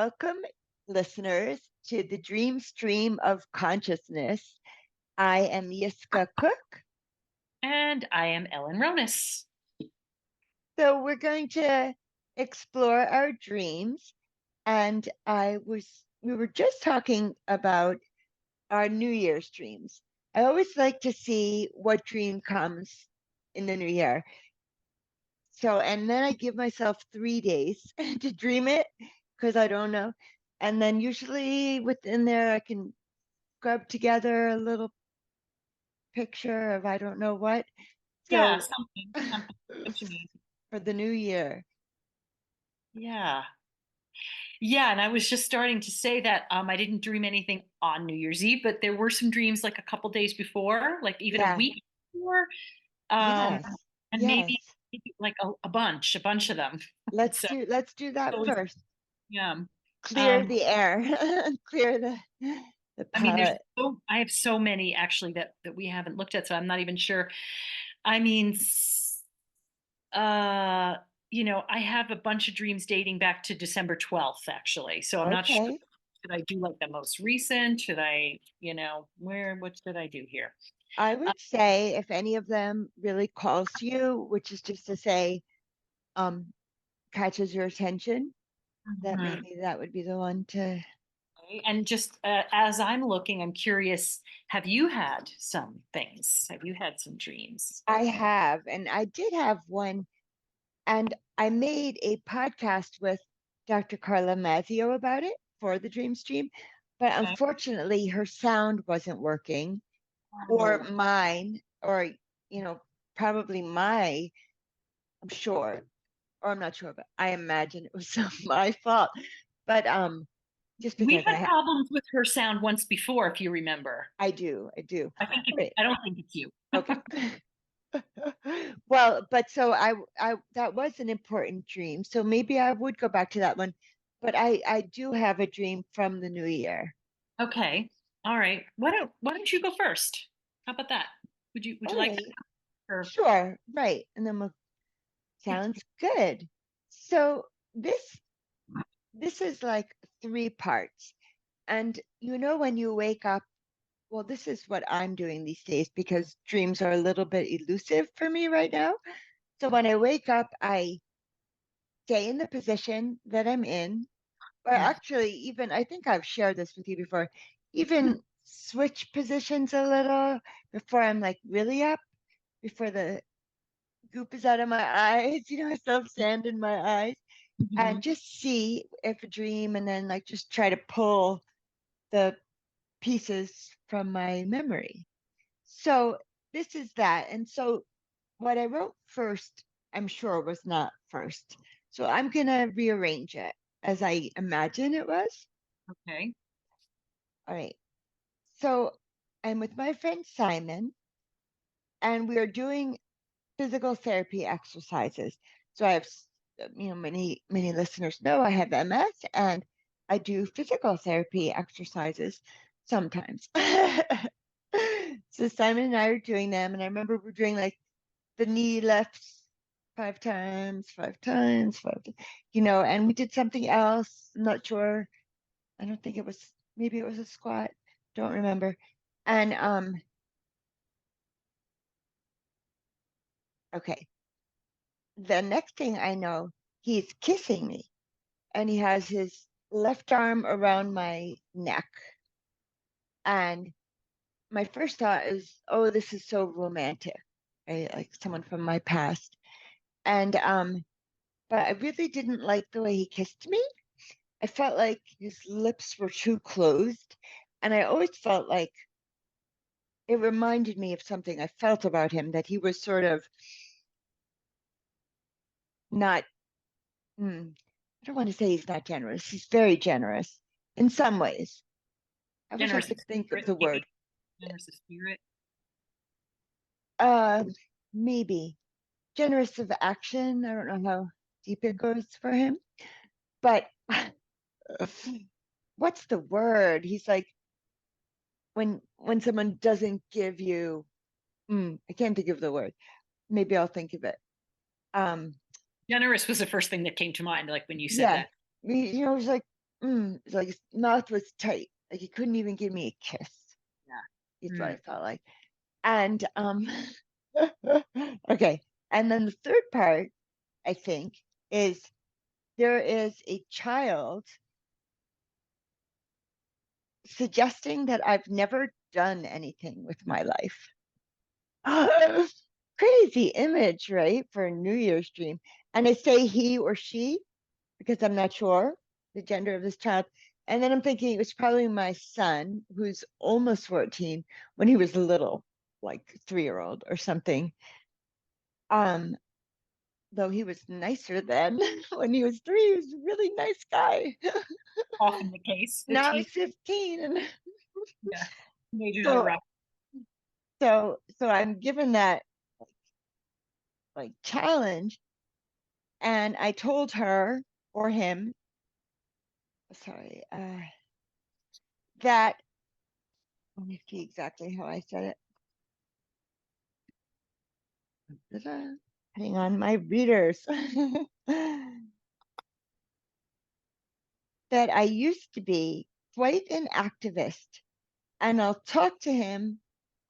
Welcome, listeners, to the Dream Stream of Consciousness. I am Yiskah Cook. And I am Ellen Ronis. So, we're going to explore our dreams. And we were just talking about our New Year's dreams. I always like to see what dream comes in the new year. So, and then I give myself 3 days to dream it because I don't know. And then usually within there, I can scrub together a little picture of I don't know what. Yeah, So something. What you mean? for the new year. Yeah. Yeah, and I was just starting to say that I didn't dream anything on New Year's Eve, but there were some dreams like a couple days before, like even a Yeah. week before. Um, Yes. and Yes. maybe like a bunch of them. Let's So do that always, first. yeah. Clear Um, the air. Clear the I mean, palette. I have so many actually that we haven't looked at, so I'm not even sure. I mean, Uh, I have a bunch of dreams dating back to December 12th, actually. So I'm not sure. Okay. Should I do like the most recent? Should I, what should I do here? I Uh, would say if any of them really calls to you, which is just to say, um, catches your attention, that mhm. maybe that would be the one to. Okay. And just as I'm looking, I'm curious, have you had some things? Have you had some dreams? I have, and I did have one, and I made a podcast with Dr. Carla Mazzio about it for the Dream Stream, but Okay. unfortunately her sound wasn't working, or Oh, mine, or probably I'm sure, or I'm not sure, but I imagine it was my fault. But just we've because had problems with her sound once before, if you remember. I do. Right. I don't think it's you. Okay. Well, but so I that was an important dream. So maybe I would go back to that one. But I do have a dream from the new year. Okay. All right. Why don't you go first? How about that? Would All you like right. that? Or Sure. Right. And then we'll, sounds good. So this is like three parts. And when you wake up, well, this is what I'm doing these days because dreams are a little bit elusive for me right now. So when I wake up, I stay in the position that I'm in, or actually, even I think I've shared this with you before, even switch positions a little before I'm like really up, before the goop is out of my eyes, I still have sand in my eyes, and Mhm. just see if a dream and then like just try to pull the pieces from my memory. So this is that. And so what I wrote first, I'm sure was not first. So I'm going to rearrange it as I imagine it was. Okay. All right. So I'm with my friend Simon, and we are doing physical therapy exercises. So I have, many listeners know I have MS, and I do physical therapy exercises sometimes. So Simon and I are doing them, and I remember we're doing like the knee lifts 5 times, 5 times, and we did something else. I'm not sure. I don't think it was, maybe it was a squat. Don't remember. And okay. The next thing I know, he's kissing me, and he has his left arm around my neck. And my first thought is, oh, this is so romantic, right? Like someone from my past. And but I really didn't like the way he kissed me. I felt like his lips were too closed. And I always felt like it reminded me of something I felt about him, that he was sort of not, I don't want to say he's not generous. He's very generous in some ways. I wish I Generous of could think of spirit, the maybe. word. Generous of spirit. Uh, Maybe generous of action. I don't know how deep it goes for him, but what's the word? He's like when someone doesn't give you, I can't think of the word. Maybe I'll think of it. Um, Generous was the first thing that came to mind, like when you said yeah, that. he's like, like his mouth was tight. Like he couldn't even give me a kiss. Yeah. Is what Mm. it felt like. And okay. And then the third part, I think, is there is a child suggesting that I've never done anything with my life. Crazy image, right? For a New Year's dream. And I say he or she because I'm not sure the gender of this child. And then I'm thinking it was probably my son, who's almost 14, when he was little, like 3-year-old or something. Um, though he was nicer then. When he was 3, he was a really nice guy. Often the case. The Now teen. he's 15, and Yeah. Teenagers are so rough. so I'm given that like challenge, and I told her or him, sorry, that let me see exactly how I said it. Hang on, my readers. That I used to be quite an activist, and I'll talk to him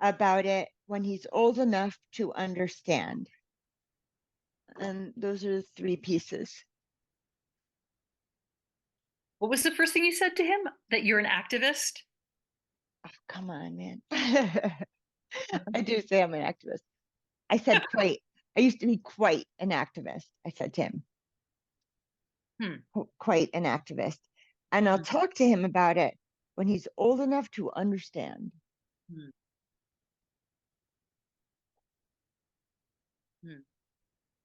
about it when he's old enough to understand. And those are the 3 pieces. What was the first thing you said to him? That you're an activist? Oh, come on, man. I do say I'm an activist. I said quite. I used to be quite an activist. I said to him, Hmm. quite an activist. And I'll Hmm. talk to him about it when he's old enough to understand. Hmm. Hmm.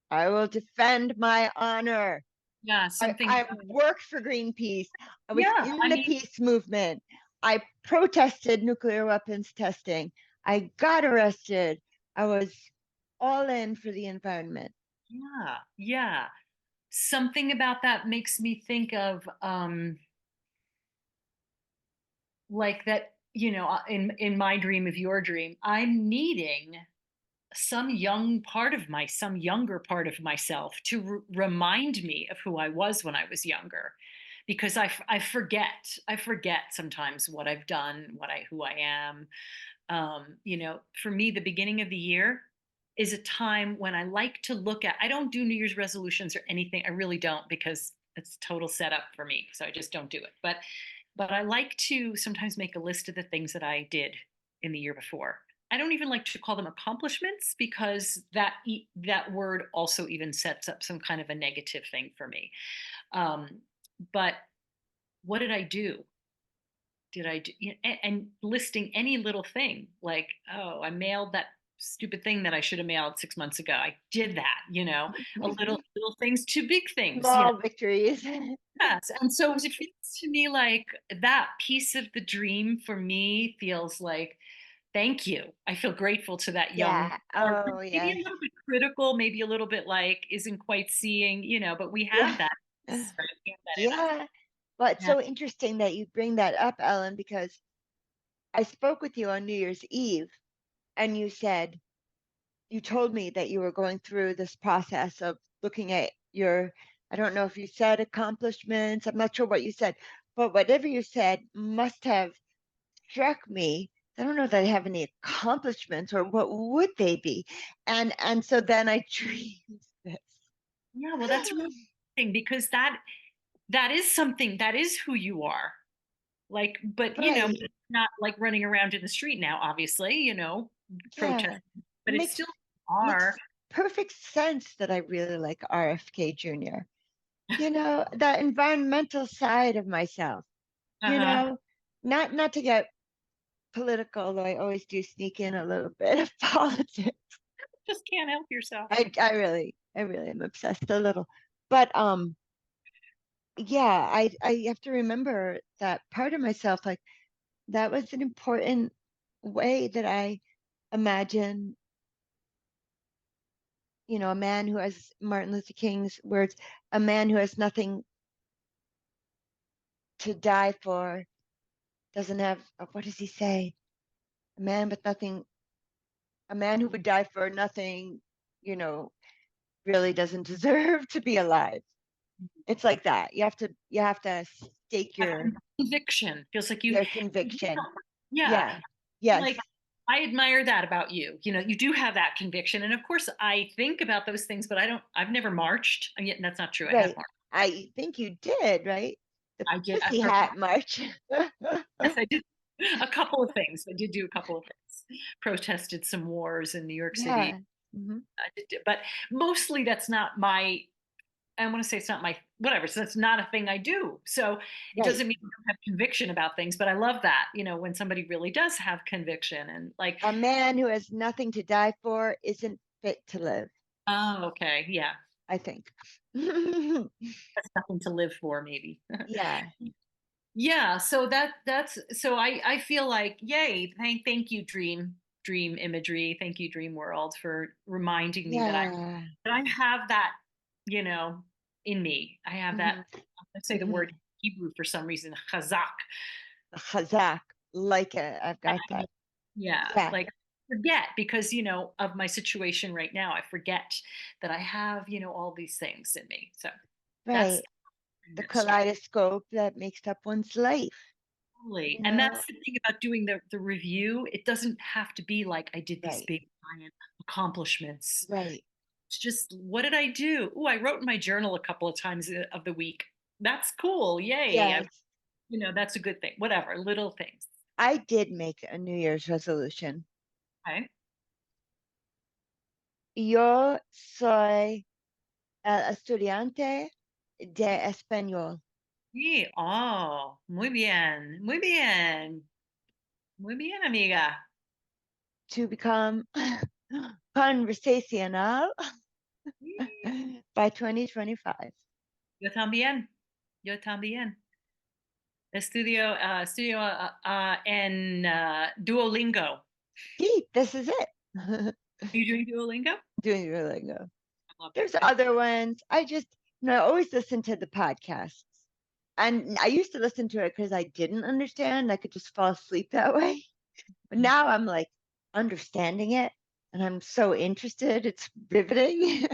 I will defend my honor. Yeah, something I about it. worked for Greenpeace. I was Yeah, in I the mean, peace movement. I protested nuclear weapons testing. I got arrested. I was all in for the environment. yeah, yeah. Something about that makes me think of like that, in my dream of your dream, I'm needing some younger part of myself to remind me of who I was when I was younger. Because I forget sometimes what I've done, who I am. For me, the beginning of the year is a time when I like to look at. I don't do New Year's resolutions or anything. I really don't because it's total setup for me. So I just don't do it. But I like to sometimes make a list of the things that I did in the year before. I don't even like to call them accomplishments because that word also even sets up some kind of a negative thing for me. Um, but what did I do? Did I do, and listing any little thing like, oh, I mailed that stupid thing that I should have mailed 6 months ago. I did that, a little things to big things. Small victories. Yes. And so it feels to me like that piece of the dream for me feels like, thank you. I feel grateful to that young Yeah. or Oh, maybe yes. a little bit critical, maybe a little bit like isn't quite seeing, but we have Yeah. that, right? We have that in us. Yeah. Well, it's Yeah. so interesting that you bring that up, Ellen, because I spoke with you on New Year's Eve and you told me that you were going through this process of looking at your, I don't know if you said accomplishments, I'm not sure what you said, but whatever you said must have struck me. I don't know that I have any accomplishments or what would they be? And so then I dreamed this. Yeah, well, that's really interesting because that is something that is who you are. Like, but Right. not like running around in the street now, obviously, protest, Yeah. but it's Makes still are. makes perfect sense that I really like RFK Jr. That environmental side of myself, you Uh-huh. know, not to get political, although I always do sneak in a little bit of politics. Just can't help yourself. I really am obsessed a little. But yeah, I have to remember that part of myself, like that was an important way that I imagine, a man who has Martin Luther King's words, a man who has nothing to die for doesn't have, what does he say? A man with nothing, a man who would die for nothing, you know, really doesn't deserve to be alive. It's like that. You have to stake I find conviction feels like your you conviction. yeah, Yeah. Yes. like I admire that about you. You know, you do have that conviction. And of course I think about those things, but I've never marched. And yet that's not true. I have Right. marched. I think you did, right? The I did Pussy for Hat March. yes, I did a couple of things. I did do a couple of things. Protested some wars in New York City. Yeah. Mhm. I did, but mostly that's not my I want to say it's not my whatever. So that's not a thing I do. So it Right. doesn't mean I don't have conviction about things, but I love that, when somebody really does have conviction and like, A man who has nothing to die for isn't fit to live, oh, okay, yeah, I think. that's nothing to live for, maybe. Yeah. Yeah, so that's so I feel like, yay, thank you, dream imagery, thank you, dream world, for reminding me that Yeah. I have that, you know, in me. I have that. Mhm. I say the word Mhm. Hebrew for some reason, chazak. Chazak. Like it. I've got that. Yeah, Yeah. like forget because of my situation right now. I forget that I have all these things in me. So that's Right. The kaleidoscope that makes up one's life, totally, you and know? that's the thing about doing the review. It doesn't have to be like I did these Right. big giant accomplishments. Right. It's just what did I do? Oh, I wrote in my journal a couple of times of the week. That's cool. Yay! Yes. That's a good thing. Whatever, little things. I did make a New Year's resolution. Okay. Yo soy el estudiante de español Sí. Oh, muy bien, muy bien, muy bien, amiga. to become conversational Sí. by 2025. Yo también. Yo también. Estudio en Duolingo. See, this is it. Are you doing Duolingo? Doing Duolingo. I love it. There's other ones. I always listen to the podcasts. And I used to listen to it because I didn't understand. I could just fall asleep that way. But now I'm like understanding it and I'm so interested. It's riveting.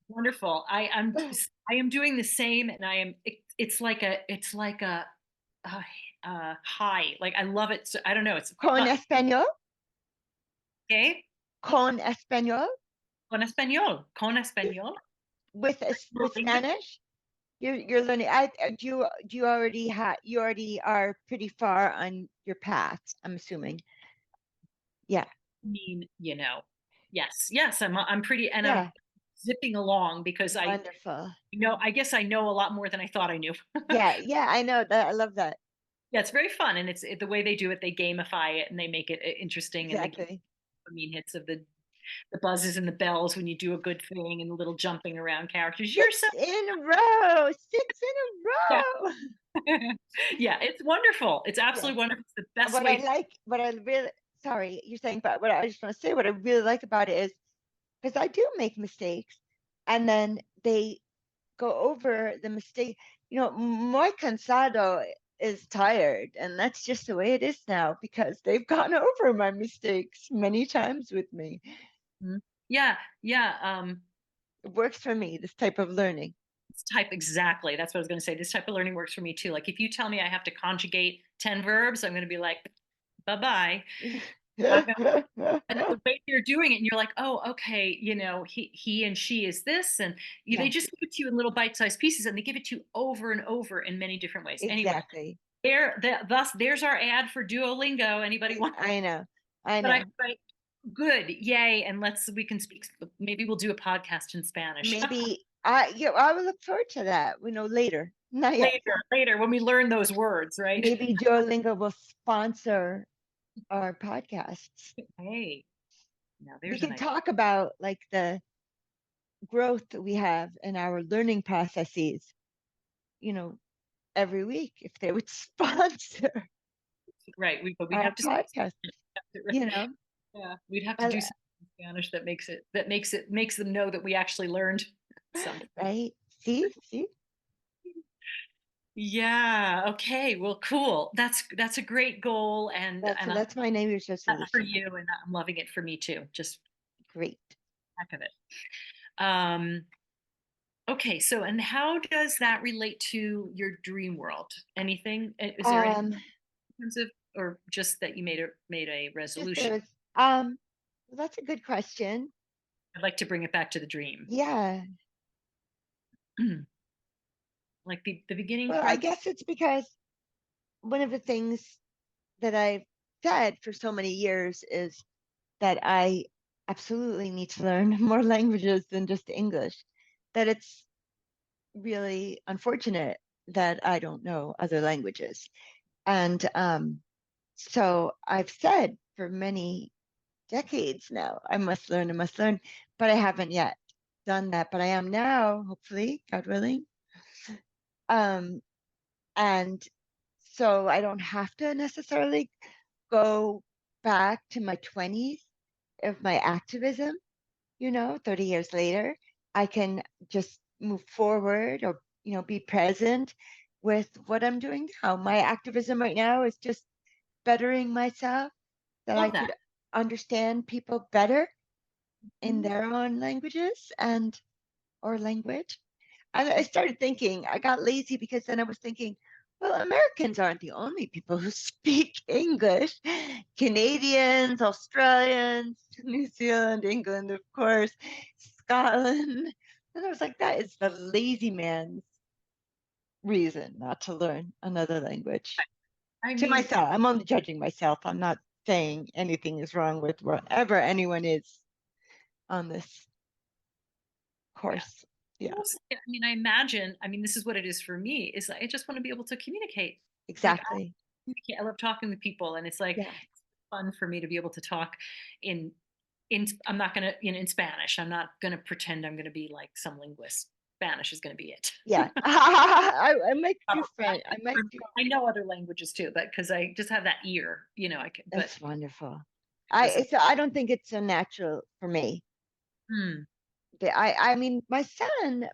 Wonderful. I am doing the same, and it's like a high. Like I love it. So, I don't know. It's Con español, okay. con español, Con español. Con español. with Duolingo. Spanish. You're learning. Do you already you already are pretty far on your path, I'm assuming. Yeah. Mean, yes, yes. I'm pretty, and I'm Yeah. zipping along because Wonderful. I guess I know a lot more than I thought I knew. Yeah, yeah, I know that. I love that. Yeah, it's very fun, and the way they do it. They gamify it and they make it interesting, and they give Exactly. hits of the buzzes and the bells when you do a good thing, and the little jumping around characters. You're so Six in a row. Six in yeah, a row. yeah. It's wonderful. It's Yeah. absolutely wonderful. It's the best What I way. like, what I really, sorry, you're saying, but what I just want to say, what I really like about it is because I do make mistakes and then they go over the mistake. Muy cansado is tired, and that's just the way it is now because they've gone over my mistakes many times with me. Mhm. Yeah, yeah. It works for me, this type of learning. This type exactly. That's what I was going to say. This type of learning works for me too. Like if you tell me I have to conjugate 10 verbs, I'm going to be like, bye bye. Not gonna. And the way you're doing it, and you're like, oh, okay, he and she is this, and they Yeah, just give it to you in little bite-sized pieces, and they give it to you over and over in many different ways. Anyway, exactly. there's our ad for Duolingo. Anybody want? I know. I But know. good, yay, and we can speak. Maybe we'll do a podcast in Spanish Maybe I will look forward to that. We know later. Not yet. later when we learn those words, right? Maybe Duolingo will sponsor our podcasts. Hey, now We there's an can idea. talk about like the growth that we have in our learning processes, you know, every week if they would sponsor Right, but we'd our have to. podcast, you know. Yeah, we'd have to I, do something in Spanish that makes them know that we actually learned something. right? See, Yeah. Okay. Well, cool. That's a great goal, and that's my New Year's that's for resolution. you, and I'm loving it for me too. Just Great. heck of it. Um, Okay, so and how does that relate to your dream world? Anything? Is there anything Um, in terms of, or just that you made a just there resolution? was, well, that's a good question. I'd like to bring it back to the dream. Yeah. Like the beginning Well, I premise. guess it's because one of the things that I've said for so many years is that I absolutely need to learn more languages than just English. That it's really unfortunate that I don't know other languages. And so I've said for many decades now, I must learn, but I haven't yet done that. But I am now, hopefully, God willing. Um, and so I don't have to necessarily go back to my 20s of my activism, 30 years later. I can just move forward or, be present with what I'm doing now. My activism right now is just bettering myself, that I Love that. could understand people better in Mhm. their own languages and or language. And I started thinking, I got lazy because then I was thinking, well, Americans aren't the only people who speak English. Canadians, Australians, New Zealand, England, of course, Scotland. And I was like, that is the lazy man's reason not to learn another language. I To mean, myself, I'm only judging myself. I'm not saying anything is wrong with wherever anyone is on this yeah. course. Yeah, I mean, I imagine, I mean, this is what it is for me, is I just want to be able to communicate. Like exactly. I love talking with people, and it's like Yeah, fun for me to be able to talk in I'm not gonna, in Spanish. I'm not gonna pretend I'm gonna be like some linguist. Spanish is gonna be it. yeah. I might do Probably. French. I might do. I know other languages too, but because I just have that ear, I can, but That's wonderful. it doesn't. I don't think it's so natural for me. Hmm. I mean, my son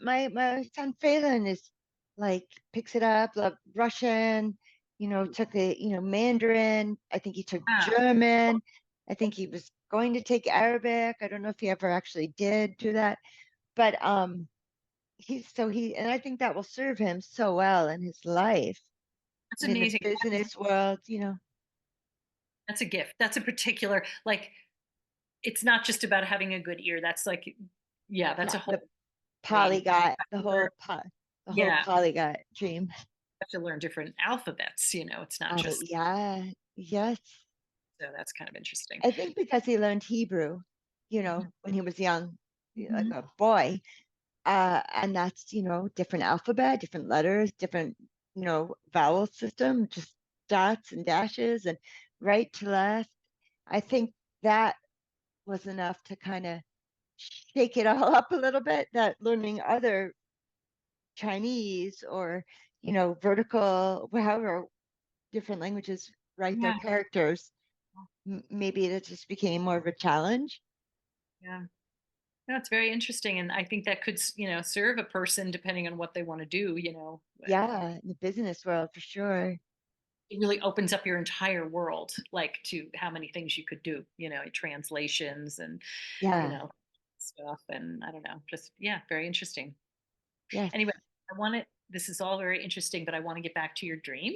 Phelan is like picks it up, love Russian, took Mandarin. I think he took Ah, German. I think he was going to take Arabic. I don't know if he ever actually did do that, but and I think that will serve him so well in his life that's and in the amazing. business world, That's a gift. That's a particular, like, it's not just about having a good ear. That's like, yeah, that's a the whole brain. polyglot, the whole Yeah, polyglot dream. have to learn different alphabets. It's not Oh just, yeah, yes. so that's kind of interesting. I think because he learned Hebrew, when he was young, like Mhm. a boy, and that's different alphabet, different letters, different vowel system, just dots and dashes and right to left. I think that was enough to kind of shake it all up a little bit. That learning other Chinese or vertical, however different languages write their Yeah, characters, maybe it just became more of a challenge. yeah. That's very interesting, and I think that could, serve a person depending on what they want to do. Yeah, in the business world for sure. It really opens up your entire world, like to how many things you could do. Translations and you Yeah, know stuff, and I don't know, just yeah, very interesting. yes, Anyway, I want to. This is all very interesting, but I want to get back to your dream.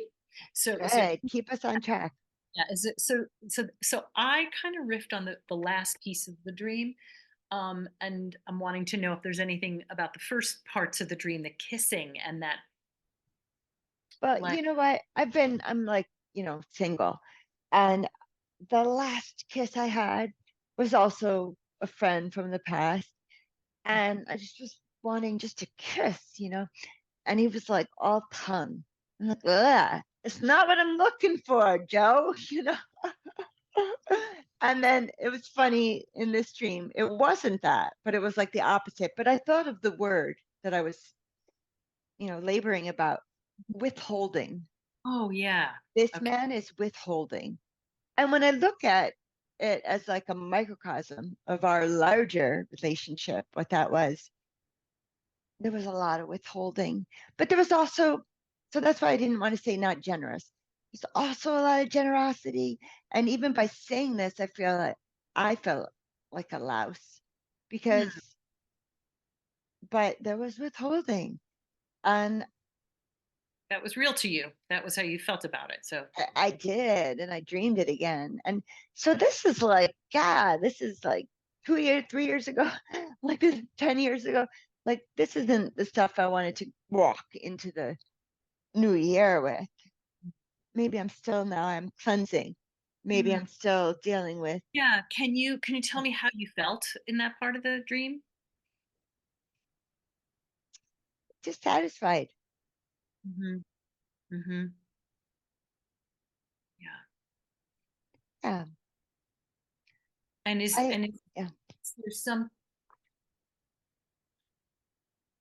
So, is there? good. Keep us on track. Yeah, is it so? I kind of riffed on the last piece of the dream, and I'm wanting to know if there's anything about the first parts of the dream, the kissing and that, But like, you know what? I'm like, single. And the last kiss I had was also a friend from the past. And I just was wanting just to kiss, and he was like all tongue. I'm like, ugh, it's not what I'm looking for, Joe, And then it was funny in this dream. It wasn't that, but it was like the opposite. But I thought of the word that I was, laboring about, withholding. oh yeah, This okay, man is withholding. And when I look at it as like a microcosm of our larger relationship, what that was, there was a lot of withholding. But there was also, so that's why I didn't want to say not generous. There's also a lot of generosity. And even by saying this, I felt like a louse hmm, because but there was withholding. And That was real to you. That was how you felt about it. So I did, and I dreamed it again. And so this is like, God, this is like 2 years, 3 years ago, like this 10 years ago. Like this isn't the stuff I wanted to walk into the new year with. Maybe I'm still now I'm cleansing. Maybe mm, I'm still dealing with yeah, can you tell me how you felt in that part of the dream? dissatisfied. Hmm. Hmm. Yeah. Yeah. And I yeah. is there some,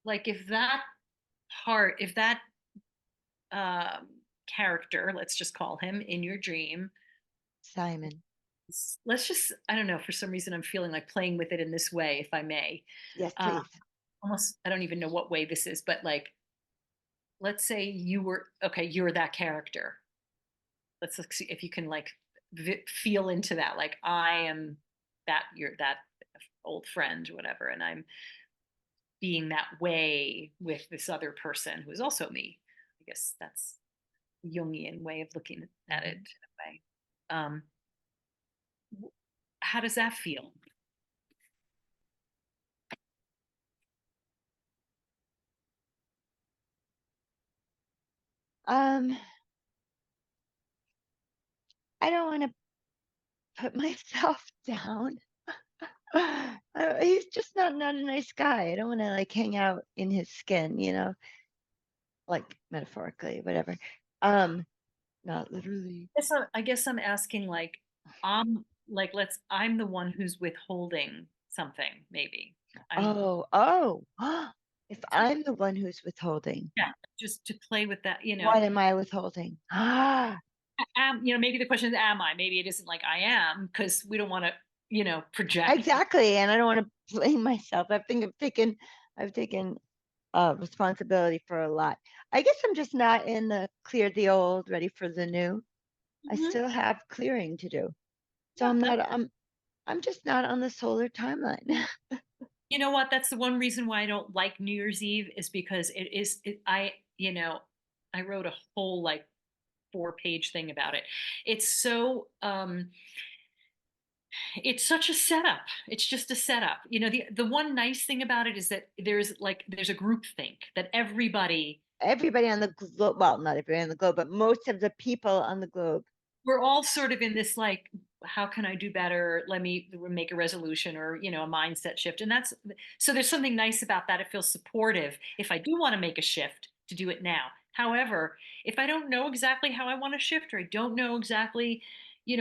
like, if that if that um, character, let's just call him in your dream, Simon. let's just, I don't know, for some reason I'm feeling like playing with it in this way, if I may. Yes, Um, please. Almost, I don't even know what way this is, but like, let's say you were, okay, you're that character. Let's see if you can like feel into that. Like, I am that, you're that old friend, whatever, and I'm being that way with this other person who is also me. I guess that's a Jungian way of looking at it Mhm. in a way. Um, how does that feel? Um, I don't want to put myself down. He's just not a nice guy. I don't want to like hang out in his skin, like metaphorically, whatever. Um, Not literally. I guess I'm asking like, I'm the one who's withholding something, maybe. I'm Oh. If I'm the one who's withholding, Yeah, just to play with that, what am I withholding? maybe the question is, am I? Maybe it isn't like I am, because we don't want to, project. Exactly. And I don't want to blame myself. I've taken responsibility for a lot. I guess I'm just not in the clear the old, ready for the new. I Mhm. still have clearing to do. So Yeah, I'm just not on the solar timeline. you know what? That's the one reason why I don't like New Year's Eve, is because I wrote a whole like 4-page thing about it. It's so it's such a setup. It's just a setup. The one nice thing about it is that there's a group think that everybody, Everybody on the globe, well, not everybody on the globe, but most of the people on the globe. we're all sort of in this like, how can I do better? Let me make a resolution, or a mindset shift. And that's, so there's something nice about that. It feels supportive if I do want to make a shift, to do it now. However, if I don't know exactly how I want to shift, or I don't know exactly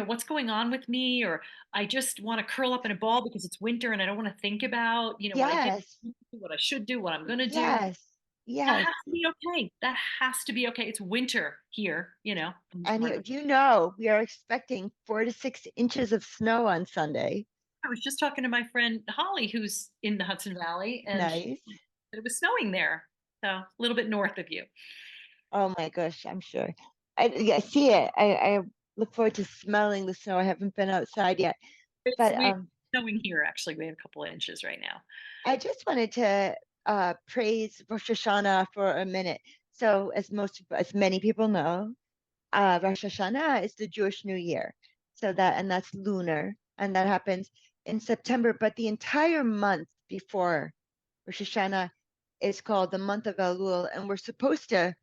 what's going on with me, or I just want to curl up in a ball because it's winter and I don't want to think about what I did, Yes, what I should do, what I'm going to do, yes, that yes. has to be okay. That has to be okay. It's winter here, And where we are expecting 4 to 6 inches of snow on Sunday. I was just talking to my friend Holly, who's in the Hudson Valley, and she Nice. said it was snowing there. So a little bit north of you. Oh my gosh, I'm sure. Yeah, I see it. I look forward to smelling the snow. I haven't been outside yet, but We're snowing here, actually. We have a couple of inches right now. I just wanted to praise Rosh Hashanah for a minute. So, as many people know, Rosh Hashanah is the Jewish New Year. And that's lunar, and that happens in September. But the entire month before Rosh Hashanah is called the month of Elul, and we're supposed to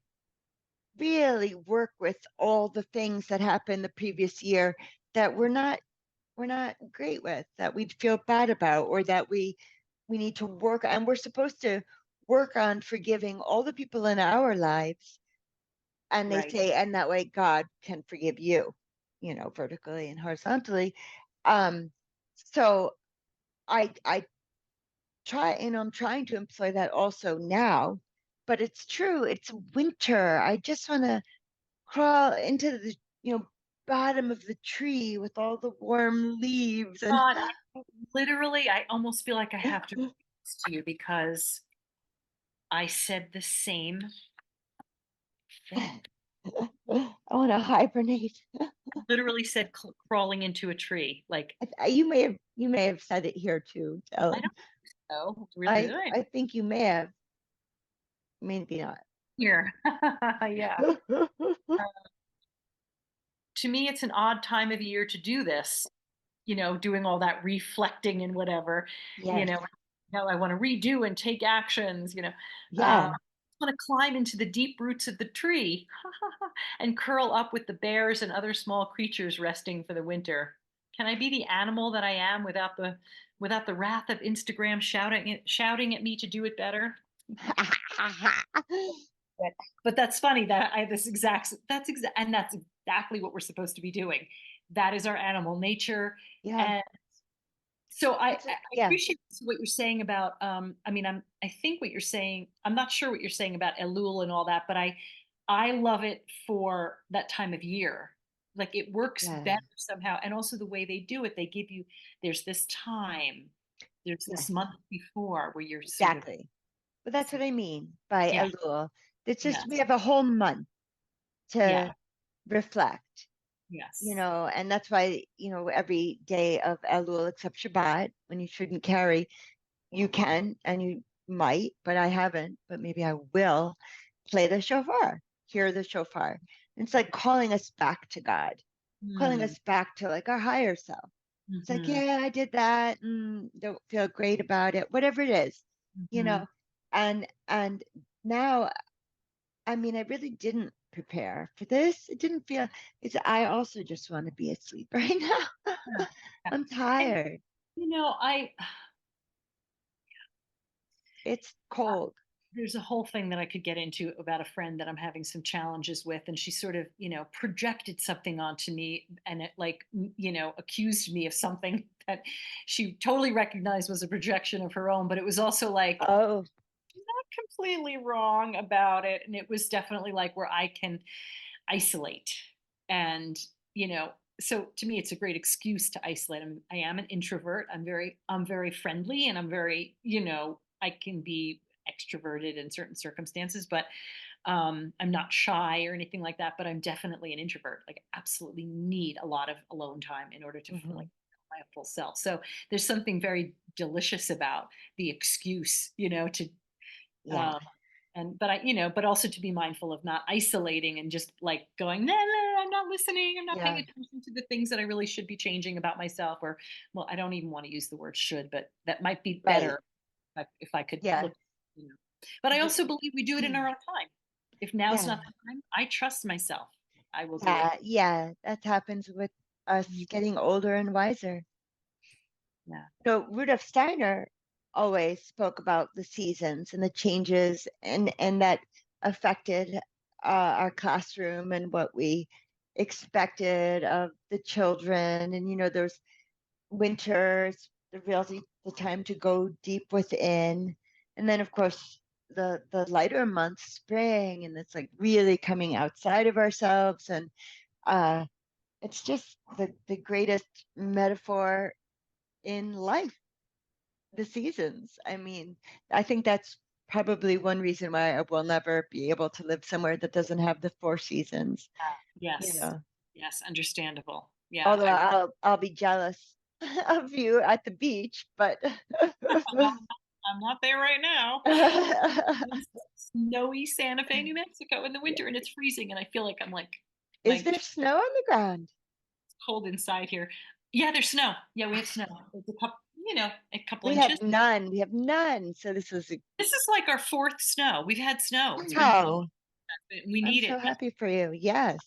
really work with all the things that happened the previous year that we're not great with, that we feel bad about, or that we need to work, and we're supposed to work on forgiving all the people in our lives. And they Right. say, and that way God can forgive you, vertically and horizontally. Um, so I try, I'm trying to employ that also now, but it's true. It's winter. I just want to crawl into the, bottom of the tree with all the warm leaves and God, literally, I almost feel like I have to reach to you, because I said the same thing. I want to hibernate. Literally said crawling into a tree. Like, You may have said it here too, I don't Ellen. Oh, really? Did I I? I think you may have, maybe not. Here. Yeah. To me, it's an odd time of year to do this, doing all that reflecting and whatever, you Yes. know, I want to redo and take actions, Yeah. I want to climb into the deep roots of the tree and curl up with the bears and other small creatures resting for the winter. Can I be the animal that I am without the wrath of Instagram shouting at me to do it better? But, but that's funny that I have this and that's exactly what we're supposed to be doing. That is our animal nature. Yeah. And so I Yeah. appreciate what you're saying about I mean I think what you're saying, I'm not sure what you're saying about Elul and all that, but I love it for that time of year. Like it works Yeah. better somehow. And also the way they do it, they give you there's this time, there's this Yes. month before where you're sort of Exactly. But that's what I mean by yeah, Elul. It's just we yes, have a whole month yeah, to reflect, yes. and that's why, every day of Elul except Shabbat, when you shouldn't carry, you can and you might, but I haven't, but maybe I will play the shofar, hear the shofar. It's like calling us back to God, calling Hmm. us back to like our higher self. It's like, Hmm. yeah, I did that, don't feel great about it, whatever it is, you Hmm. know. And now, I mean, I really didn't prepare for this. It didn't feel. I also just want to be asleep right now. Yeah. Yeah. I'm And tired. I It's cold. there's a whole thing that I could get into about a friend that I'm having some challenges with, and she sort of, projected something onto me, and it like, accused me of something that she totally recognized was a projection of her own, but it was also like Oh, not completely wrong about it, and it was definitely like where I can isolate. And, so to me, it's a great excuse to isolate. I am an introvert. I'm very friendly and I'm very, I can be extroverted in certain circumstances, but I'm not shy or anything like that, but I'm definitely an introvert. Like absolutely need a lot of alone time in order to like mhm. my full self. So there's something very delicious about the excuse, to Yeah, um, but but also to be mindful of not isolating and just like going, no, no, I'm not listening. I'm not paying yeah, attention to the things that I really should be changing about myself. Or, well, I don't even want to use the word should, but that might be right. better if I could Yeah, look, you know. But I also believe we do it in our own time. If now's yeah, not the time, I trust myself. I will do it. yeah, yeah. That happens with us Mhm. getting older and wiser. Yeah. So Rudolf Steiner always spoke about the seasons and the changes, and that affected our classroom and what we expected of the children. And there's winters, the time to go deep within, and then of course the lighter months, spring, and it's like really coming outside of ourselves. And uh, it's just the greatest metaphor in life, the seasons. I mean, I think that's probably one reason why I will never be able to live somewhere that doesn't have the four seasons, you Yes. know. Yes. Understandable. Yeah. Although I'll be jealous of you at the beach, but I'm not there right now. In snowy Santa Fe, New Mexico in the yeah. winter, and it's freezing, and I feel like I'm like Is my there snow on the ground? cold inside here. Yeah, there's snow. Yeah, we have snow. It's a couple We inches. have none. We have none. So this was This is like our fourth snow. We've had snow. It's been cold. wow. We I'm need so it. happy for you. Yes.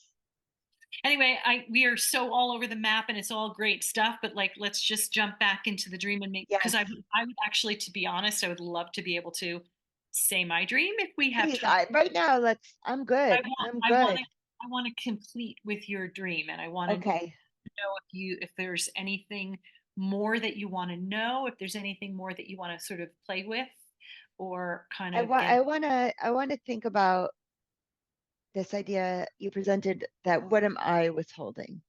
Anyway, I we are so all over the map, and it's all great stuff. But like, let's just jump back into the dream and make because Yes. I would actually, to be honest, I would love to be able to say my dream if we have Please. time. Right now, I'm I good. want I'm I want good. to I want to complete with your dream, and I want to Okay. know if there's anything more that you want to know, if there's anything more that you want to sort of play with, or kind I of want get. I want to think about this idea you presented, that what am I withholding?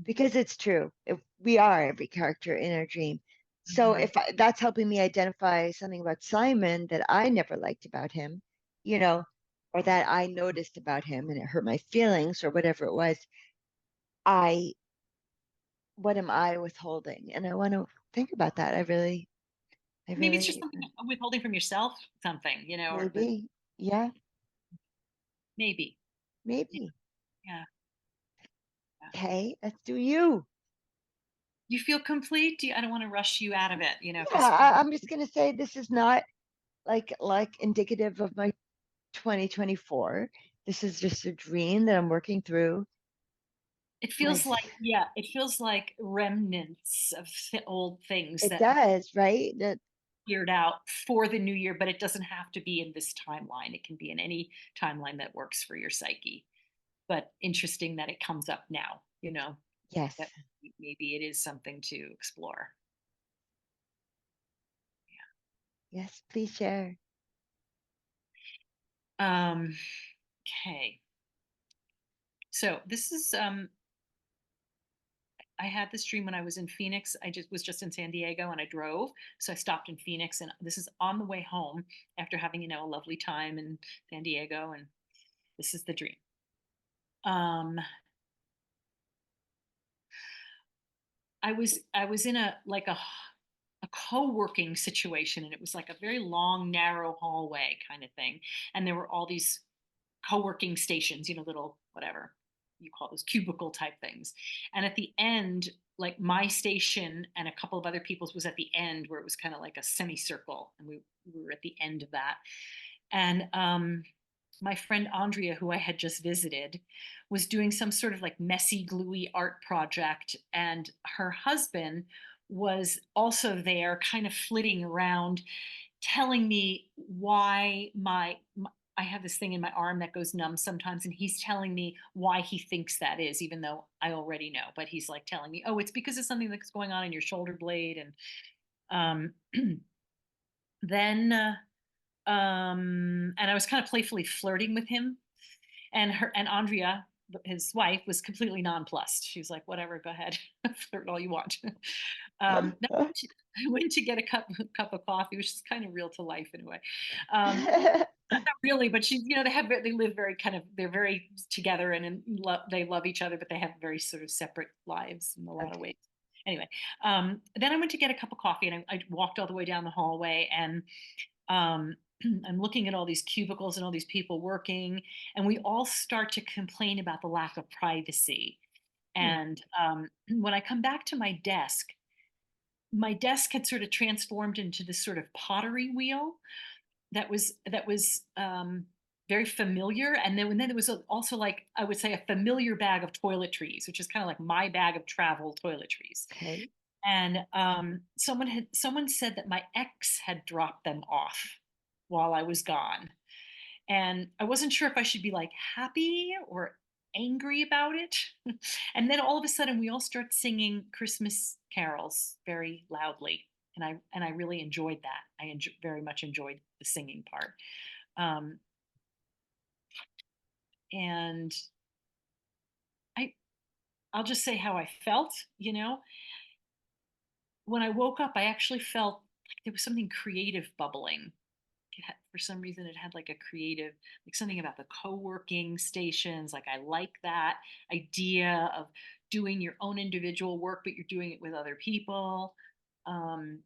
Because it's true. If we are every character in our dream. So Mhm. if that's helping me identify something about Simon that I never liked about him, you know, or that I noticed about him and it hurt my feelings or whatever it was, I what am I withholding? And I want to think about that. I really I Maybe it's just really, something withholding from yourself, something, or the maybe. Yeah, maybe. maybe. Yeah, yeah. Okay, let's do you. You feel complete? I don't want to rush you out of it, Yeah, because I'm just gonna say this is not like indicative of my 2024. This is just a dream that I'm working through. it feels Was like, yeah, it feels like remnants of old things it that does, right? That cleared out for the new year, but it doesn't have to be in this timeline. It can be in any timeline that works for your psyche. But interesting that it comes up now, yes, that maybe it is something to explore. yes, please share. Okay. So this is I had this dream when I was in Phoenix. I just in San Diego and I drove. So I stopped in Phoenix and this is on the way home after having, a lovely time in San Diego, and this is the dream. Um I was in a co-working situation, and it was like a very long narrow hallway kind of thing, and there were all these co-working stations, little whatever you call those cubicle type things. And at the end, like my station and a couple of other people's was at the end where it was kind of like a semicircle, and we were at the end of that. And my friend Andrea, who I had just visited, was doing some sort of like messy, gluey art project. And her husband was also there, kind of flitting around, telling me why I have this thing in my arm that goes numb sometimes. And he's telling me why he thinks that is, even though I already know. But he's like telling me, oh, it's because of something that's going on in your shoulder blade. And then, and I was kind of playfully flirting with him, and Andrea, his wife, was completely nonplussed. She was like, "Whatever, go ahead, flirt all you want." Then I went to get a cup of coffee, which is kind of real to life in a way. Not really, but she, they live very they're very together, and they love each other, but they have very sort of separate lives in a lot of ways. Okay. Anyway, then I went to get a cup of coffee, and I walked all the way down the hallway, and um, I'm looking at all these cubicles and all these people working, and we all start to complain about the lack of privacy. Hmm. And when I come back to my desk had sort of transformed into this sort of pottery wheel that was very familiar. And then there was also, like, I would say, a familiar bag of toiletries, which is kind of like my bag of travel toiletries. Okay. And someone said that my ex had dropped them off while I was gone. And I wasn't sure if I should be like happy or angry about it. And then all of a sudden we all start singing Christmas carols very loudly. And I really enjoyed that. Very much enjoyed the singing part. Um, and I I'll just say how I felt, when I woke up, I actually felt like there was something creative bubbling. For some reason, it had like a creative, like something about the co-working stations. Like, I like that idea of doing your own individual work, but you're doing it with other people. Um,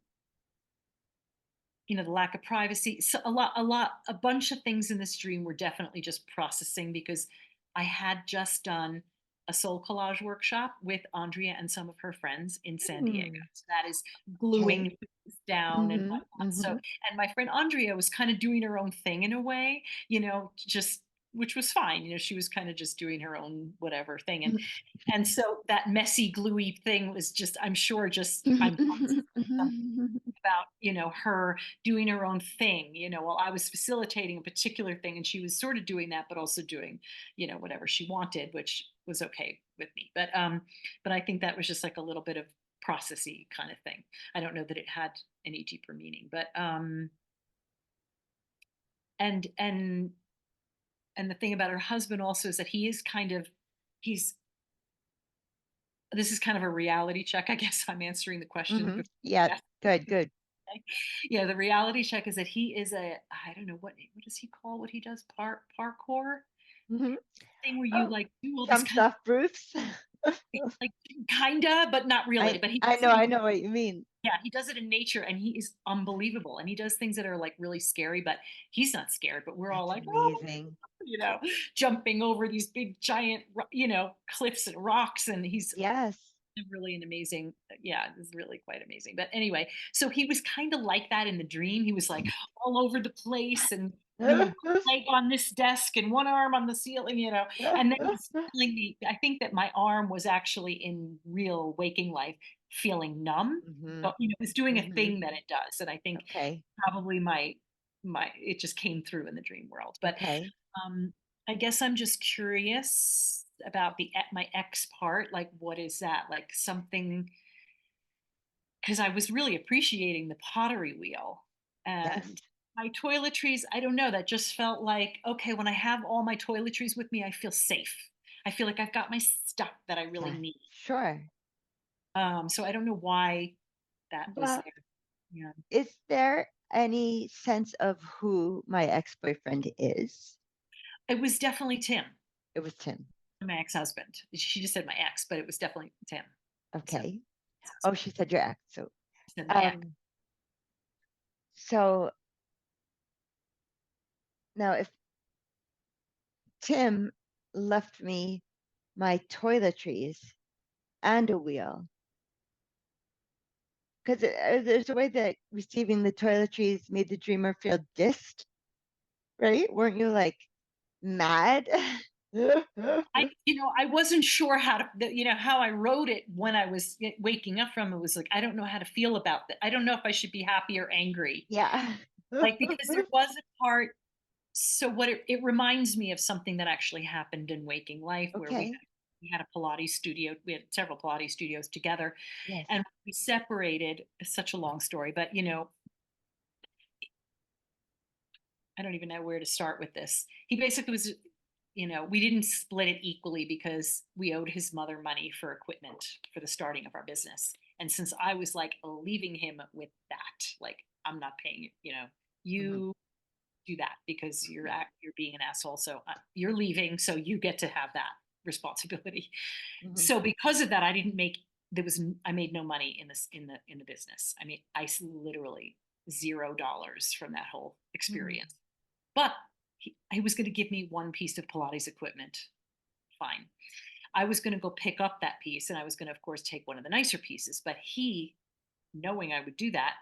the lack of privacy. So a bunch of things in this dream were definitely just processing, because I had just done a soul collage workshop with Andrea and some of her friends in San Diego. Hmm. So that is Okay. gluing things down and Mm-hmm. whatnot. So, Mm-hmm. and my friend Andrea was kind of doing her own thing in a way, just, which was fine. She was kind of just doing her own whatever thing. And so that messy, gluey thing was just, I'm sure, just I'm about, her doing her own thing, while I was facilitating a particular thing, and she was sort of doing that but also doing, whatever she wanted, which was okay with me. But I think that was just like a little bit of processy kind of thing. I don't know that it had any deeper meaning. But and and and the thing about her husband also is that he's this is kind of a reality check, I guess. I'm answering the question Mm-hmm. before Yeah. you ask. Good. Good. Yeah, the reality check is that he is I don't know, what does he call what he does? Parkour Mm-hmm. thing where you Oh, like do all these jumps kind off roofs. of, like, kinda, but not really. I But he I does know. it in I know what you mean. Yeah, he does it in nature and he is unbelievable. And he does things that are like really scary, but he's not scared. But we're all That's like, oh, amazing. you know, jumping over these big giant, cliffs and rocks. And he's Yes. really an amazing, yeah, it's really quite amazing. But anyway, so he was kind of like that in the dream. He was like all over the place and, leg on this desk and one arm on the ceiling. And then he's feeling I think that my arm was actually in real waking life feeling numb. Hmm. But, it was doing a Hmm. thing that it does. And I think Okay. probably it just came through in the dream world. But Okay. um, I guess I'm just curious about my ex part. Like, what is that? Like something, because I was really appreciating the pottery wheel Yes. and my toiletries. I don't know. That just felt like, okay, when I have all my toiletries with me, I feel safe. I feel like I've got my stuff that I really Yeah. need. Sure. So I don't know why that was Well, there. Yeah. is there any sense of who my ex-boyfriend is? It was definitely Tim, It was Tim. my ex-husband. She just said my ex, but it was definitely Tim. So Okay. Oh, ex-husband. she said your ex. So, She said my ex. um, so now if Tim left me my toiletries and a wheel, because there's a way that receiving the toiletries made the dreamer feel dissed, right? Weren't you like mad? I wasn't sure how to, how I wrote it when I was waking up from it was like, I don't know how to feel about that. I don't know if I should be happy or angry. Yeah. Like, because there was a part, so what it reminds me of something that actually happened in waking life where we Okay. we had a Pilates studio. We had several Pilates studios together Yes. and we separated. It's such a long story, but I don't even know where to start with this. He basically was, we didn't split it equally because we owed his mother money for equipment for the starting of our business. And since I was like leaving him with that, like I'm not paying Hmm. you do that because you're being an asshole. So you're leaving, so you get to have that responsibility. Hmm. So because of that, I made no money in the business. I mean, literally $0 from that whole Hmm. experience. But he was going to give me one piece of Pilates equipment. Fine. I was going to go pick up that piece and I was going to, of course, take one of the nicer pieces. But he, knowing I would do that,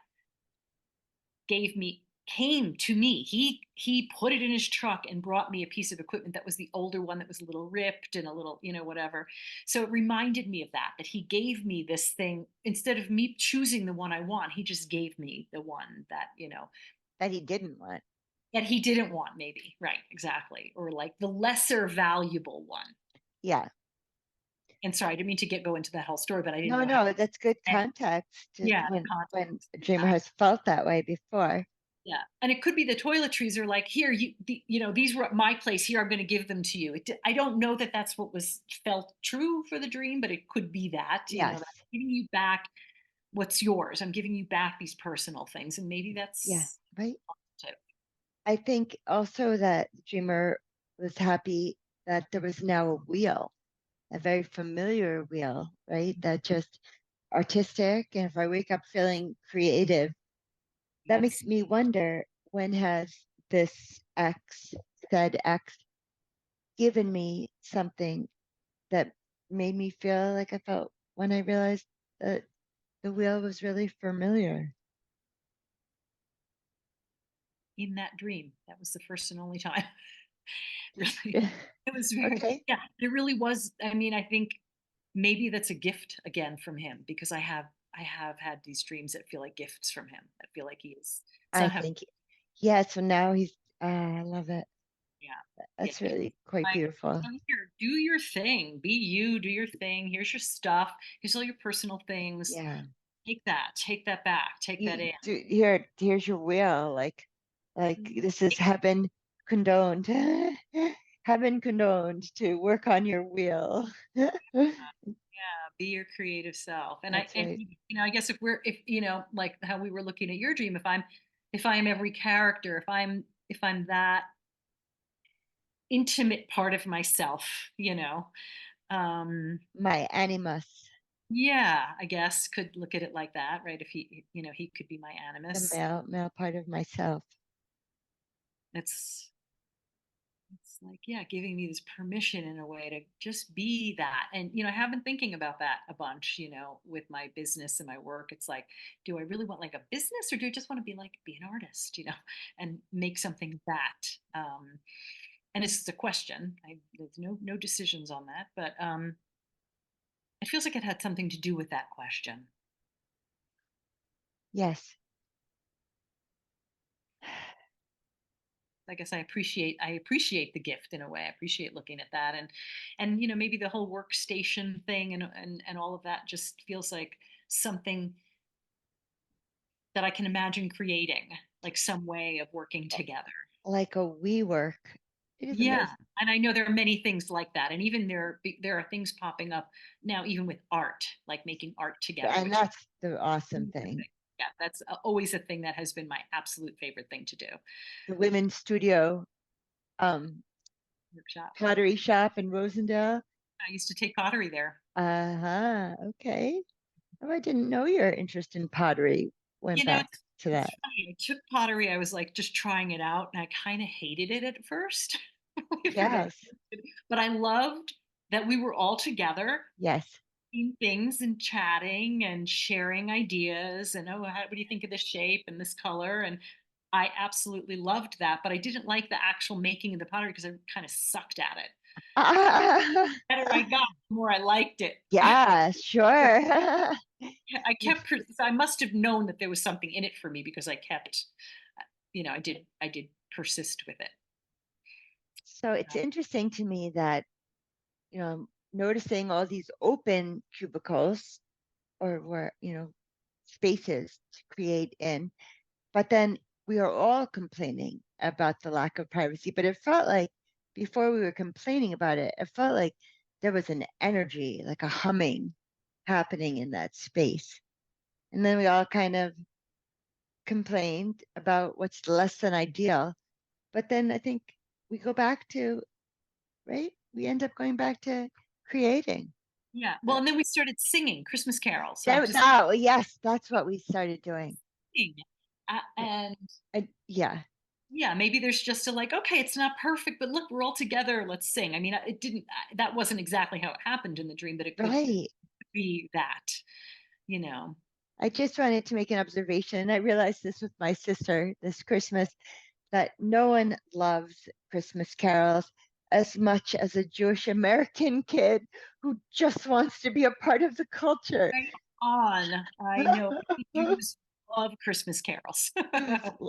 came to me. He put it in his truck and brought me a piece of equipment that was the older one that was a little ripped and a little, whatever. So it reminded me of that he gave me this thing instead of me choosing the one I want. He just gave me the one That he didn't want. that he didn't want, maybe. Right, exactly. Or like the lesser valuable one. Yeah. And sorry, I didn't mean to go into that whole story, but I didn't No, know how to no, that's good say. context to Yeah, the when context, a dreamer exactly. has felt that way before. Yeah, and it could be the toiletries are like, here, these were at my place. Here, I'm going to give them to you. I don't know that that's what was felt true for the dream, but it could be that, Yes. that I'm giving you back what's yours. I'm giving you back these personal things, and maybe Yeah. that's Right. positive. I think also that the dreamer was happy that there was now a wheel, a very familiar wheel, right? That just artistic. And if I wake up feeling creative, that makes Yes. me wonder, when has this X, said X, given me something that made me feel like I felt when I realized that the wheel was really familiar. In that dream, that was the first and only time. Really, it was very, Okay. yeah, it really was. I mean, I think maybe that's a gift again from him because I have had these dreams that feel like gifts from him. That feel like he is I somehow, think, yeah, so now he's, I love it. yeah, yeah. That's really quite Like, beautiful. "Oh, here, do your thing, be you, do your thing. Here's your stuff. Here's all your personal things. Yeah. Take that back, take that You in." do here, here's your will. Like Mhm. this is heaven condoned. Heaven condoned to work on your wheel. Yeah, be your creative self. And That's right. I guess if like how we were looking at your dream, if I'm every character, if I'm that intimate part of myself, um, My animus. Yeah, I guess could look at it like that, right? If he could be my The animus. male part of myself. It's it's like, yeah, giving me this permission in a way to just be that. And, I have been thinking about that a bunch, with my business and my work. It's like, do I really want like a business or do I just want to be an artist, and make something that, and it's just a question. There's no decisions on that, but it feels like it had something to do with that question. Yes. I guess I appreciate the gift in a way. I appreciate looking at that, and maybe the whole workstation thing and all of that just feels like something that I can imagine creating, like some way of working together. Like a we work. It is Yeah, amazing. and I know there are many things like that, and even there are things popping up now, even with art, like making art together, And which that's the awesome is thing. yeah, that's always a thing that has been my absolute favorite thing to do. The women's studio um Workshop. pottery shop in Rosendale. I used to take pottery there. Uh-huh. Okay. Oh, I didn't know your interest in pottery went back It's to it's that. funny. I took pottery. I was like just trying it out, and I kind of hated it at first. Believe it or not. Yes. But I loved that we were all together Yes. doing things and chatting and sharing ideas and what do you think of this shape and this color? And I absolutely loved that. But I didn't like the actual making of the pottery because I kind of sucked at it. The better I got, the more I liked it. Yeah, sure. I kept, so I must have known that there was something in it for me because I kept, I did persist with it. So it's interesting to me that, noticing all these open cubicles or where, spaces to create in, but then we are all complaining about the lack of privacy. But it felt like before we were complaining about it, it felt like there was an energy, like a humming happening in that space. And then we all kind of complained about what's less than ideal. But then I think we go back to, right? We end up going back to creating. Yeah. Well, and then we started singing Christmas carols. So That, just oh, yes, that's what we started doing. sing. And Yeah, yeah, maybe there's just a like, okay, it's not perfect, but look, we're all together. Let's sing. I mean, it didn't, that wasn't exactly how it happened in the dream, but it could right. be that, you know. I just wanted to make an observation. I realized this with my sister this Christmas that no one loves Christmas carols as much as a Jewish American kid who just wants to be a part of the culture. Right on. I know Jews love Christmas carols.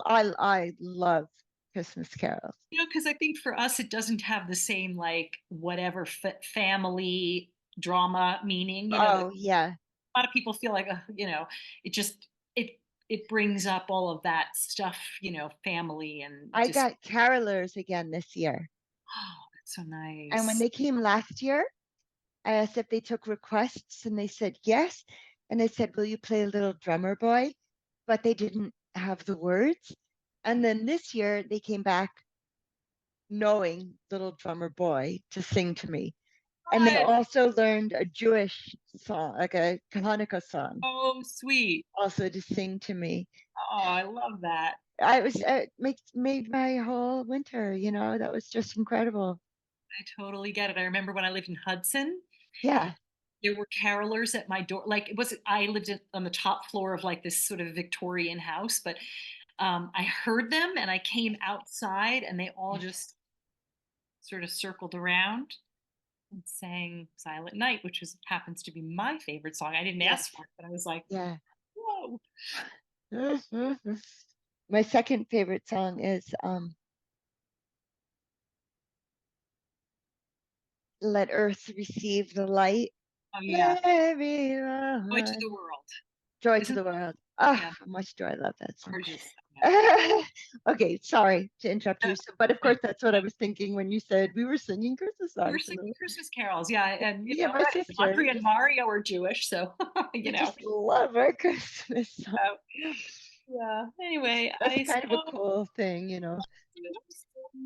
I love Christmas carols. Because I think for us, it doesn't have the same like whatever family drama meaning. That Oh yeah, a lot of people feel like, it just it it brings up all of that stuff, family and I just got carolers again this year. oh, that's so And when nice. they came last year, I asked if they took requests and they said yes. And I said, will you play a little drummer boy? But they didn't have the words. And then this year they came back knowing little drummer boy to sing to me. And they Good. also learned a Jewish song, like a Hanukkah song, Oh, sweet. also to sing to me. Oh, I love that. I was made my whole winter, that was just incredible. I totally get it. I remember when I lived in Hudson, Yeah. there were carolers at my door. Like I lived on the top floor of like this sort of Victorian house, but I heard them and I came outside and they all just sort of circled around and sang Silent Night, which happens to be my favorite song. I didn't Yes. ask for it, but I was like, Yeah. whoa. My second favorite song is Let Earth Receive the Light. Oh yeah. Let Joy to everyone. the world. Joy to Isn't the world. Oh, yeah, how much do I love that song? gorgeous. Okay, sorry to interrupt Yeah. you. So, but of course, that's what I was thinking when you said we were singing Christmas We were songs. singing Christmas carols, yeah, and Me and my sister, Audrey and Mario are Jewish, so we just love our Christmas songs. uh, yeah. Anyway, That's kind of a cool thing.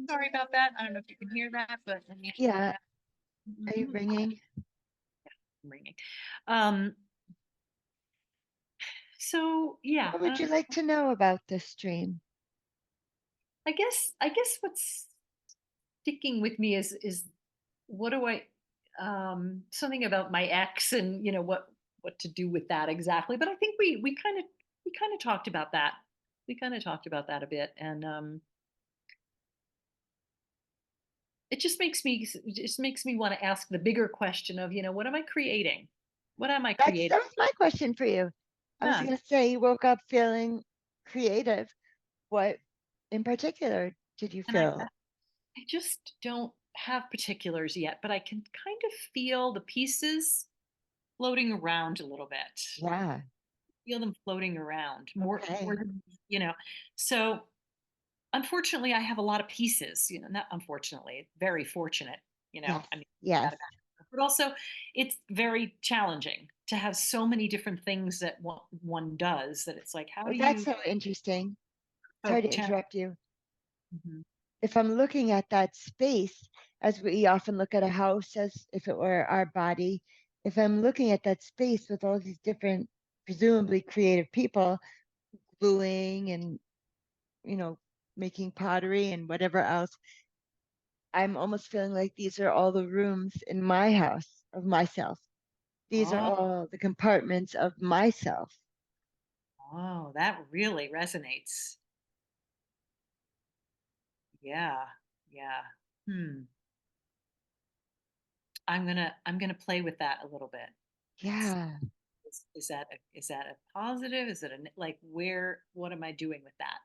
sorry about that. I don't know if you can hear that, but let me turn Yeah. that. Are you ringing? I'm ringing. Um, So yeah, What would you like to know about this dream? I guess what's sticking with me is what do I something about my ex and what to do with that exactly. But I think we kind of talked about that. We kind of talked about that a bit, and it just makes me want to ask the bigger question of what am I creating? What am I creating? That was my question for you. I was Yeah, going to say you woke up feeling creative. What in particular did you and I feel? I just don't have particulars yet, but I can kind of feel the pieces floating around a little bit. Yeah. Feel them floating around more Okay. than you know. So unfortunately, I have a lot of pieces. Not unfortunately, very fortunate. Yes. I mean that Yes. about it. But also, it's very challenging to have so many different things that one does. That it's like, how Well, do that's you? so interesting. Oh, Sorry to interrupt you. mhm. If I'm looking at that space, as we often look at a house as if it were our body, if I'm looking at that space with all these different, presumably creative people gluing and, you know, making pottery and whatever else, I'm almost feeling like these are all the rooms in my house of myself. These are Oh, all the compartments of myself. oh, that really resonates. Yeah, yeah. Hmm. I'm gonna play with that a little bit. Yeah. Is that a positive? Is it like where? What am I doing with that?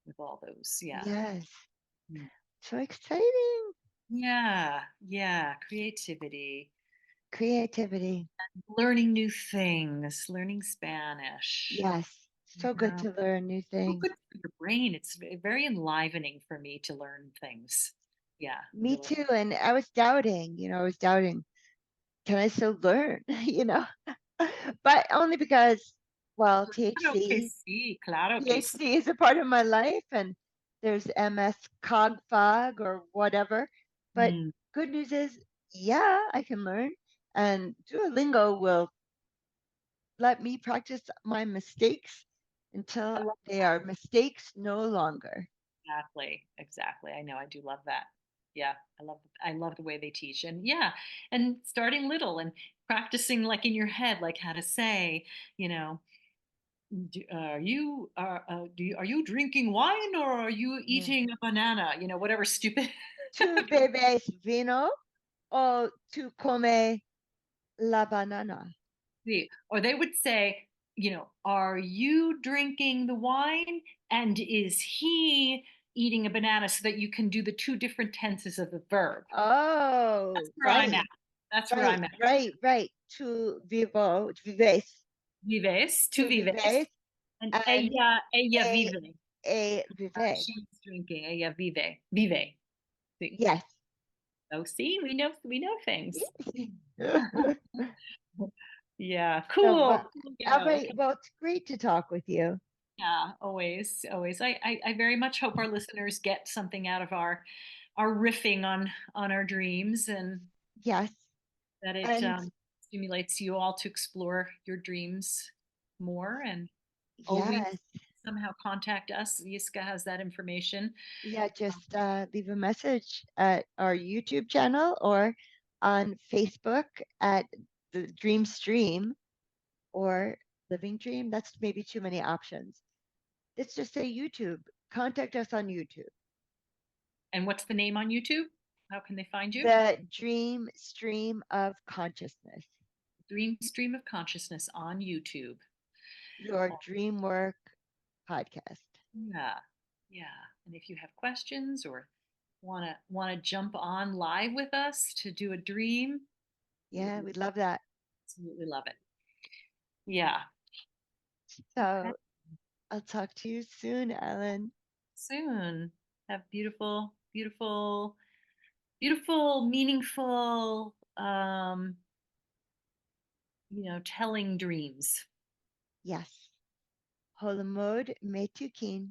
With all those? Yeah. Yes. Mm. So exciting. Yeah, yeah. Creativity, Creativity. learning new things, learning Spanish. Yes. So good Yeah. to learn new So things. good for your brain. It's very enlivening for me to learn things. Yeah, Me really. too. And I was doubting, I was doubting, can I still learn? But only because, well, Claro que sí, claro que sí. THC is a part of my life and there's MS Cog Fog or whatever. But Mm, good news is, yeah, I can learn. And Duolingo will let me practice my mistakes I until love they are mistakes no longer. exactly. I know. I do love that. Yeah, I love the way they teach, and yeah, and starting little and practicing like in your head, like how to say, you know, are you drinking wine or are you Yeah. eating a banana? Whatever stupid. Tu bebes vino o tu come la banana? Or they would say, are you drinking the wine and is he eating a banana so that you can do the two different tenses of the verb. That's Oh, where I'm at. right, That's where right, I'm at. right, right. Tu vivo, vives, Vives, tu tu vives, vives, and and ella e, vive. vive. She's drinking. Ella vive. See. Yes. Oh, see, we know things. So, Yeah, well, cool. Okay. well, it's great to talk with you. Yeah, always, always. I very much hope our listeners get something out of our riffing on our dreams, and Yes, that it and stimulates you all to explore your dreams more. And always yes, somehow contact us. Yiska has that information. yeah. Just leave a message at our YouTube channel or on Facebook at the Dream Stream or Living Dream. That's maybe too many options. Let's just say YouTube. Contact us on YouTube. And what's the name on YouTube? How can they find you? The Dream Stream of Consciousness. Dream Stream of Consciousness on YouTube. Your Dream Work podcast. Yeah, yeah. And if you have questions or wanna jump on live with us to do a dream, we would Yeah, we'd love that. absolutely love it. Yeah. Okay. So I'll talk to you soon, Ellen. Soon. Have beautiful, beautiful, beautiful, meaningful, telling dreams. Yes. Holomod Metukin.